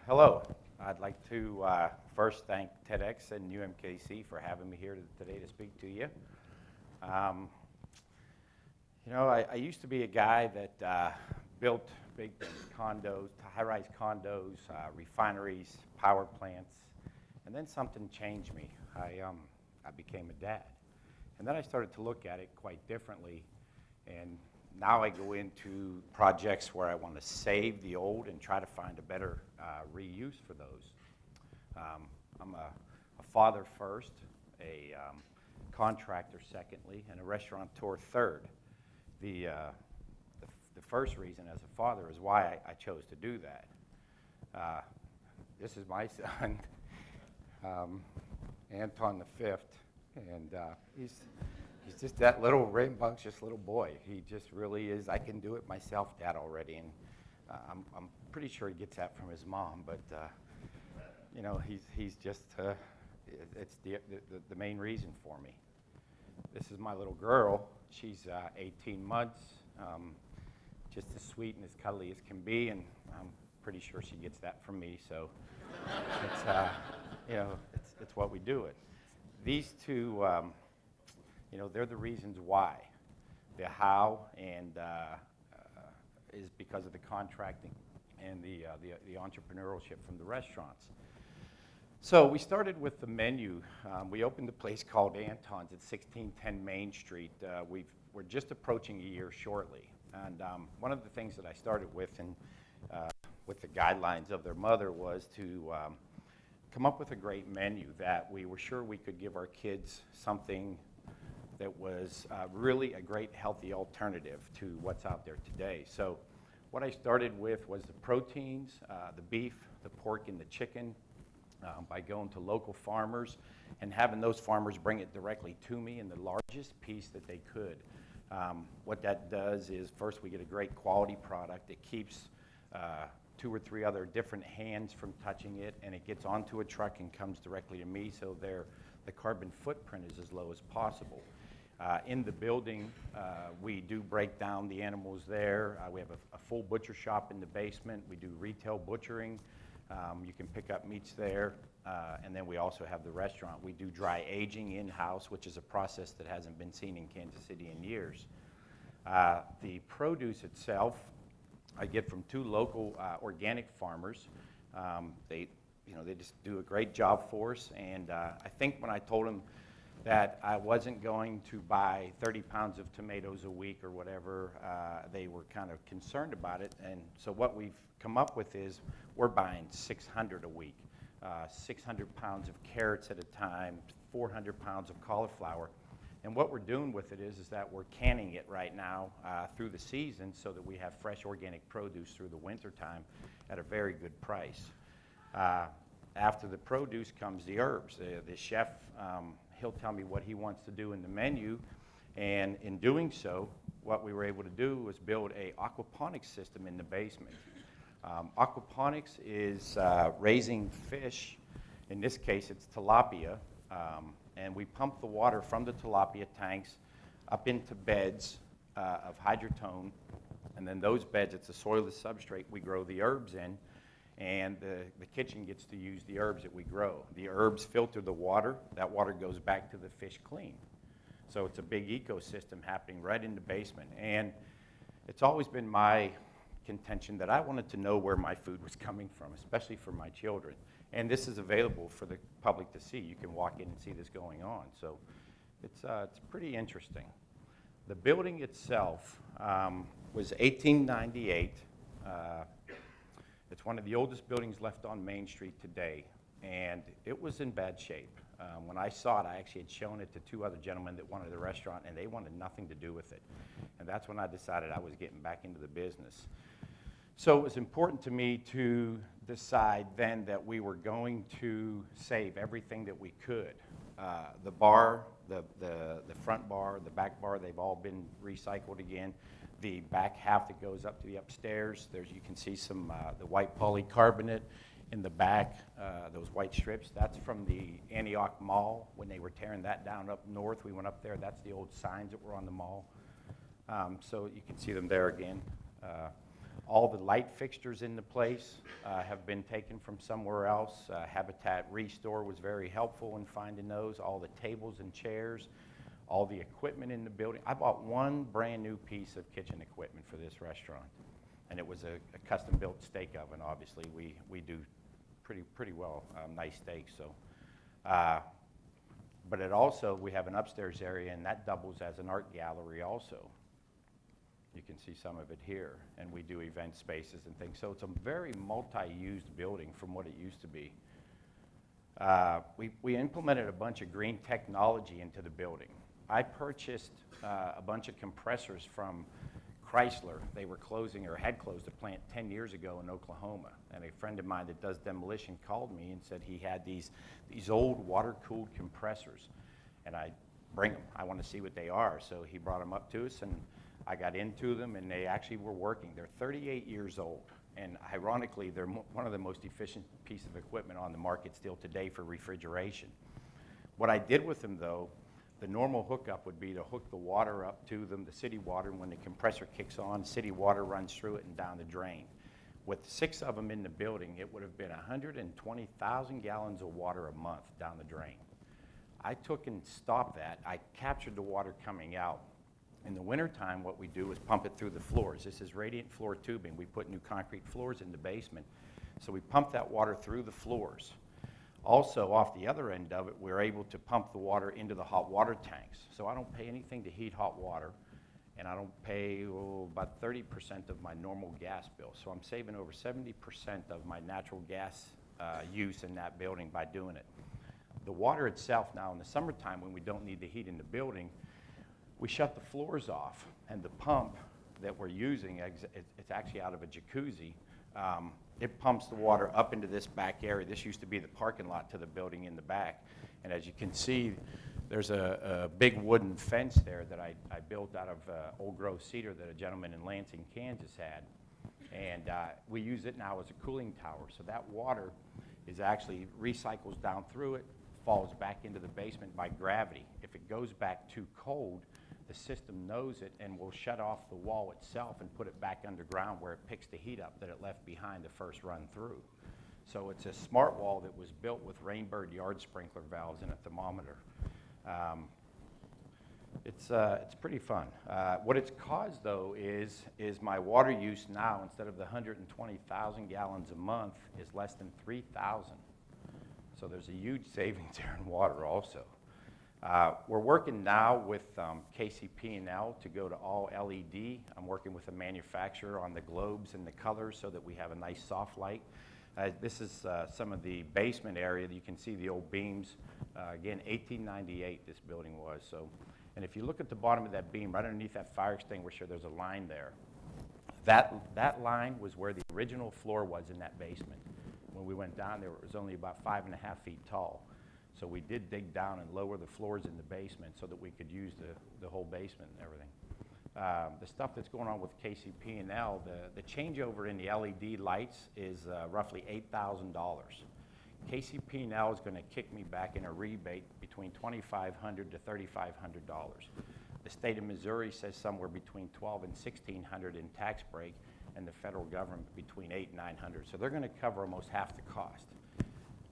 Hello. I'd like to first thank TEDx and UMKC for having me here today to speak to you. I used to be a guy that built big condos, high-rise condos, refineries, power plants, and then something changed me. I became a dad. And then I started to look at it quite differently, and now I go into projects where I want to save the old and try to find a better reuse for those. I'm a father first, a contractor secondly, and a restaurateur third. The first reason as a father is why I chose to do that. This is my son, Anton the fifth, and he's just that little rambunctious little boy. He just really is. I can do it myself, Dad, already, and I'm pretty sure he gets that from his mom. But he's just it's the main reason for me. This is my little girl. She's 18 months, just as sweet and as cuddly as can be, and I'm pretty sure she gets that from me. So it's what we do it. These two. They're the reasons why. The how and is because of the contracting and the entrepreneurship from the restaurants. So we started with the menu. We opened a place called Anton's at 1610 Main Street. We're just approaching a year shortly. And one of the things that I started with, and with the guidelines of their mother, was to come up with a great menu that we were sure we could give our kids something that was really a great healthy alternative to what's out there today. So what I started with was the proteins, the beef, the pork, and the chicken, by going to local farmers and having those farmers bring it directly to me in the largest piece that they could. What that does is, first, we get a great quality product. It keeps 2 or 3 other different hands from touching it, and it gets onto a truck and comes directly to me, so the carbon footprint is as low as possible. In the building, we do break down the animals there. We have a full butcher shop in the basement. We do retail butchering. You can pick up meats there. And then we also have the restaurant. We do dry aging in-house, which is a process that hasn't been seen in Kansas City in years. The produce itself, I get from 2 local organic farmers. They just do a great job for us. And I think when I told them that I wasn't going to buy 30 pounds of tomatoes a week or whatever, they were kind of concerned about it. And so what we've come up with is we're buying 600 a week, 600 pounds of carrots at a time, 400 pounds of cauliflower. And what we're doing with it is that we're canning it right now through the season so that we have fresh organic produce through the winter time at a very good price. After the produce comes the herbs. The chef, he'll tell me what he wants to do in the menu, and in doing so, what we were able to do was build a aquaponics system in the basement. Aquaponics is raising fish. In this case, it's tilapia, and we pump the water from the tilapia tanks up into beds of hydrotone, and then those beds, it's a soilless substrate we grow the herbs in, and the kitchen gets to use the herbs that we grow. The herbs filter the water. That water goes back to the fish clean. So it's a big ecosystem happening right in the basement. And it's always been my contention that I wanted to know where my food was coming from, especially for my children. And this is available for the public to see. You can walk in and see this going on. So it's pretty interesting. The building itself was 1898. It's one of the oldest buildings left on Main Street today, and it was in bad shape. When I saw it, I actually had shown it to 2 other gentlemen that wanted the restaurant, and they wanted nothing to do with it. And that's when I decided I was getting back into the business. So it was important to me to decide then that we were going to save everything that we could. The bar, the front bar, the back bar, they've all been recycled again. The back half that goes up to the upstairs, you can see some the white polycarbonate in the back, those white strips, that's from the Antioch Mall. When they were tearing that down up north, we went up there. That's the old signs that were on the mall. So you can see them there again. All the light fixtures in the place have been taken from somewhere else. Habitat Restore was very helpful in finding those. All the tables and chairs, all the equipment in the building. I bought one brand new piece of kitchen equipment for this restaurant, and it was a custom-built steak oven. Obviously, we do pretty well nice steaks. So, but it also, we have an upstairs area, and that doubles as an art gallery also. You can see some of it here, and we do event spaces and things. So it's a very multi-used building from what it used to be. We implemented a bunch of green technology into the building. I purchased a bunch of compressors from Chrysler. They were closing or had closed a plant 10 years ago in Oklahoma. And a friend of mine that does demolition called me and said he had these old water-cooled compressors. And I bring them. I want to see what they are. So he brought them up to us, and I got into them, and they actually were working. They're 38 years old. And ironically, they're one of the most efficient pieces of equipment on the market still today for refrigeration. What I did with them, though, the normal hookup would be to hook the water up to them, the city water, and when the compressor kicks on, city water runs through it and down the drain. With 6 of them in the building, it would have been 120,000 gallons of water a month down the drain. I took and stopped that. I captured the water coming out. In the wintertime, what we do is pump it through the floors. This is radiant floor tubing. We put new concrete floors in the basement. So we pump that water through the floors. Also, off the other end of it, we're able to pump the water into the hot water tanks. So I don't pay anything to heat hot water, and I don't pay about 30% of my normal gas bill. So I'm saving over 70% of my natural gas use in that building by doing it. The water itself now in the summertime, when we don't need the heat in the building, we shut the floors off, and the pump that we're using, it's actually out of a jacuzzi. It pumps the water up into this back area. This used to be the parking lot to the building in the back. And as you can see, there's a big wooden fence there that I built out of old growth cedar that a gentleman in Lansing, Kansas had. And we use it now as a cooling tower. So that water is actually recycles down through it, falls back into the basement by gravity. If it goes back too cold, the system knows it and will shut off the wall itself and put it back underground where it picks the heat up that it left behind the first run through. So it's a smart wall that was built with Rainbird yard sprinkler valves and a thermometer. It's pretty fun. What it's caused, though, is my water use now, instead of the 120,000 gallons a month, is less than 3,000. So there's a huge savings there in water also. We're working now with KCP&L to go to all LED. I'm working with a manufacturer on the globes and the colors so that we have a nice soft light. This is some of the basement area. You can see the old beams. Again, 1898 this building was. So, and if you look at the bottom of that beam, right underneath that fire extinguisher, there's a line there. That line was where the original floor was in that basement. When we went down there, it was only about 5.5 feet tall. So we did dig down and lower the floors in the basement so that we could use the whole basement and everything. The stuff that's going on with KCP&L, the changeover in the LED lights is roughly $8,000. KCP&L is going to kick me back in a rebate between $2,500 to $3,500. The state of Missouri says somewhere between $1,200 and $1,600 in tax break, and the federal government between $800 and $900. So they're going to cover almost half the cost.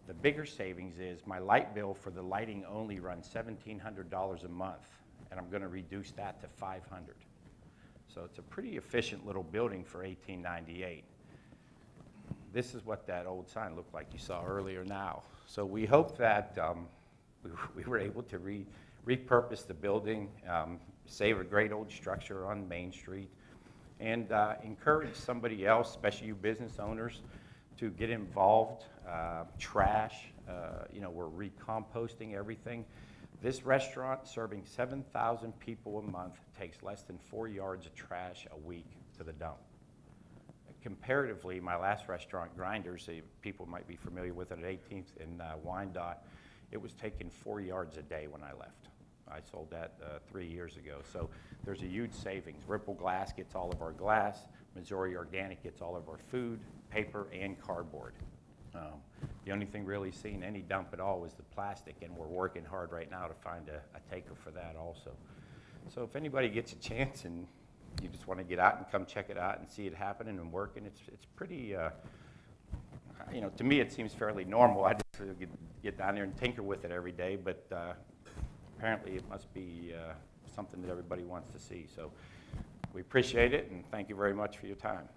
The bigger savings is my light bill for the lighting only runs $1,700 a month, and I'm going to reduce that to $500. So it's a pretty efficient little building for 1898. This is what that old sign looked like you saw earlier now. So we hope that we were able to repurpose the building, save a great old structure on Main Street, and encourage somebody else, especially you business owners, to get involved. Trash, we're recomposting everything. This restaurant, serving 7,000 people a month, takes less than 4 yards of trash a week to the dump. Comparatively, my last restaurant, Grinders, people might be familiar with it at 18th and Wyandotte, it was taking 4 yards a day when I left. I sold that 3 years ago. So there's a huge savings. Ripple Glass gets all of our glass. Missouri Organic gets all of our food, paper, and cardboard. The only thing really seen any dump at all was the plastic, and we're working hard right now to find a taker for that also. So if anybody gets a chance and you just want to get out and come check it out and see it happening and working, it's pretty, you know, to me it seems fairly normal. I just get down there and tinker with it every day, but apparently it must be something that everybody wants to see. So we appreciate it, and thank you very much for your time.